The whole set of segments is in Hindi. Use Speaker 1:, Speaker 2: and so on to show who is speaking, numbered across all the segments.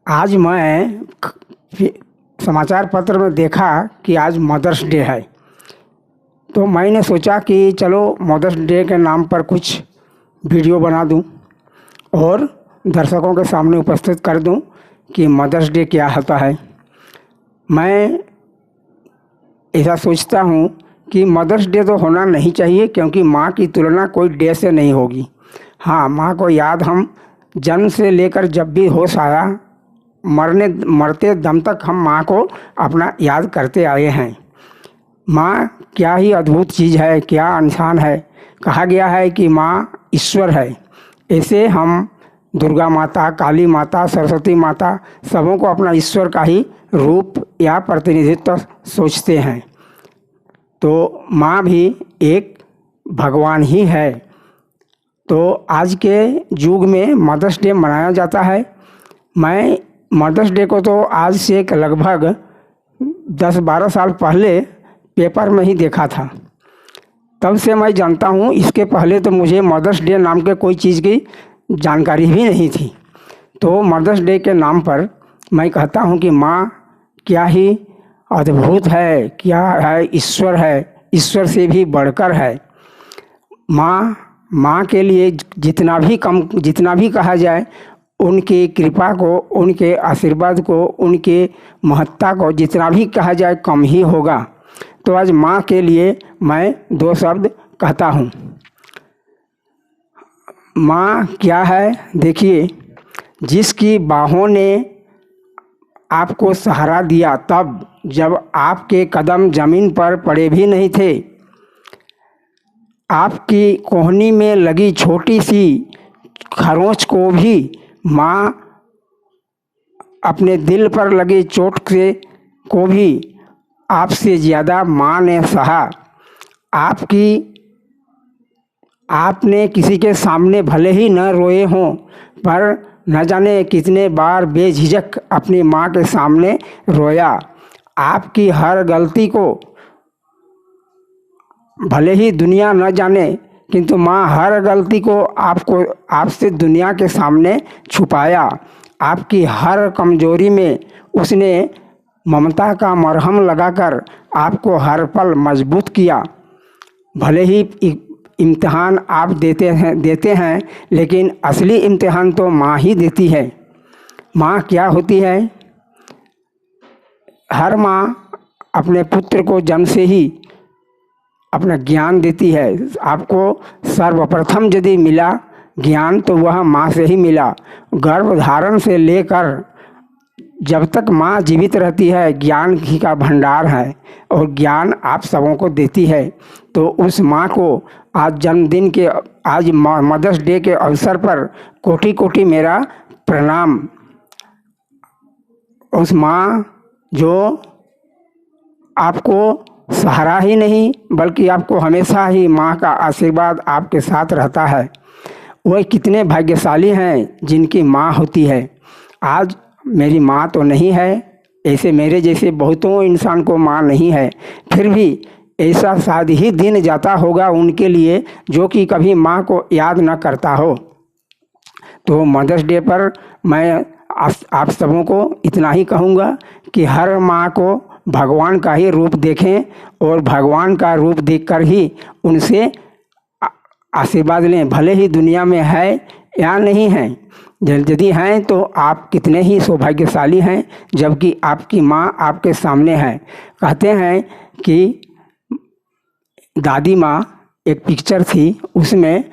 Speaker 1: आज मैं समाचार पत्र में देखा कि आज मदर्स डे है। तो मैंने सोचा कि चलो मदर्स डे के नाम पर कुछ वीडियो बना दूं और दर्शकों के सामने उपस्थित कर दूं कि मदर्स डे क्या होता है। मैं ऐसा सोचता हूं कि मदर्स डे तो होना नहीं चाहिए, क्योंकि माँ की तुलना कोई डे से नहीं होगी। हाँ, माँ को याद हम जन्म से लेकर जब भी होश आया मरते दम तक हम माँ को अपना याद करते आए हैं। माँ क्या ही अद्भुत चीज़ है, क्या इंसान है। कहा गया है कि माँ ईश्वर है। ऐसे हम दुर्गा माता, काली माता, सरस्वती माता सबों को अपना ईश्वर का ही रूप या प्रतिनिधित्व सोचते हैं। तो माँ भी एक भगवान ही है। तो आज के युग में मदर्स डे मनाया जाता है। मैं मदर्स डे को तो आज से लगभग 10-12 साल पहले पेपर में ही देखा था। तब से मैं जानता हूँ। इसके पहले तो मुझे मदर्स डे नाम के कोई चीज़ की जानकारी भी नहीं थी। तो मदर्स डे के नाम पर मैं कहता हूँ कि माँ क्या ही अद्भुत है, क्या है, ईश्वर है, ईश्वर से भी बढ़कर है। माँ के लिए जितना भी कहा जाए, उनकी कृपा को, उनके आशीर्वाद को, उनके महत्ता को जितना भी कहा जाए कम ही होगा। तो आज माँ के लिए मैं 2 शब्द कहता हूँ। माँ क्या है, देखिए, जिसकी बाहों ने आपको सहारा दिया तब जब आपके कदम ज़मीन पर पड़े भी नहीं थे। आपकी कोहनी में लगी छोटी सी खरोंच को भी माँ अपने दिल पर लगी चोट से को भी आपसे ज़्यादा माँ ने सहा। आपने किसी के सामने भले ही न रोए हों, पर न जाने कितने बार बेझिझक अपनी माँ के सामने रोया। आपकी हर गलती को भले ही दुनिया न जाने, किंतु माँ हर गलती को आपसे दुनिया के सामने छुपाया। आपकी हर कमजोरी में उसने ममता का मरहम लगाकर आपको हर पल मजबूत किया। भले ही इम्तिहान आप देते हैं, लेकिन असली इम्तिहान तो माँ ही देती है। माँ क्या होती है? हर माँ अपने पुत्र को जन्म से ही अपना ज्ञान देती है। आपको सर्वप्रथम यदि मिला ज्ञान तो वह माँ से ही मिला। गर्भधारण से लेकर जब तक माँ जीवित रहती है, ज्ञान ही का भंडार है और ज्ञान आप सबों को देती है। तो उस माँ को आज मदर्स डे के अवसर पर कोटि कोटि मेरा प्रणाम। उस माँ जो आपको सहारा ही नहीं, बल्कि आपको हमेशा ही माँ का आशीर्वाद आपके साथ रहता है। वह कितने भाग्यशाली हैं जिनकी माँ होती है। आज मेरी माँ तो नहीं है, ऐसे मेरे जैसे बहुतों इंसान को माँ नहीं है। फिर भी ऐसा शायद ही दिन जाता होगा उनके लिए जो कि कभी माँ को याद न करता हो। तो मदर्स डे पर मैं आप सबों को इतना ही कहूँगा कि हर माँ को भगवान का ही रूप देखें और भगवान का रूप देखकर ही उनसे आशीर्वाद लें। भले ही दुनिया में है या नहीं है, यदि हैं तो आप कितने ही सौभाग्यशाली हैं, जबकि आपकी माँ आपके सामने है। कहते हैं कि दादी माँ एक पिक्चर थी, उसमें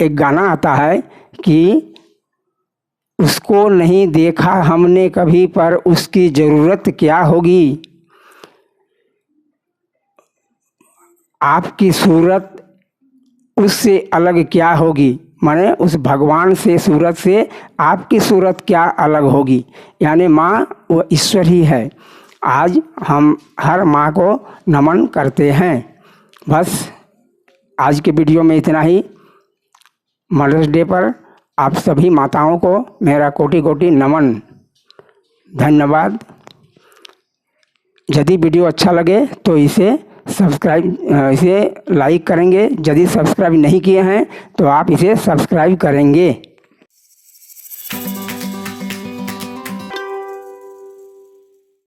Speaker 1: एक गाना आता है कि उसको नहीं देखा हमने कभी, पर उसकी ज़रूरत क्या होगी। आपकी सूरत उससे अलग क्या होगी, माने उस भगवान से सूरत से आपकी सूरत क्या अलग होगी। यानी माँ वो ईश्वर ही है। आज हम हर माँ को नमन करते हैं। बस आज के वीडियो में इतना ही। मदर्स डे पर आप सभी माताओं को मेरा कोटि कोटि नमन, धन्यवाद। यदि वीडियो अच्छा लगे तो इसे लाइक करेंगे। यदि सब्सक्राइब नहीं किए हैं तो आप इसे सब्सक्राइब करेंगे।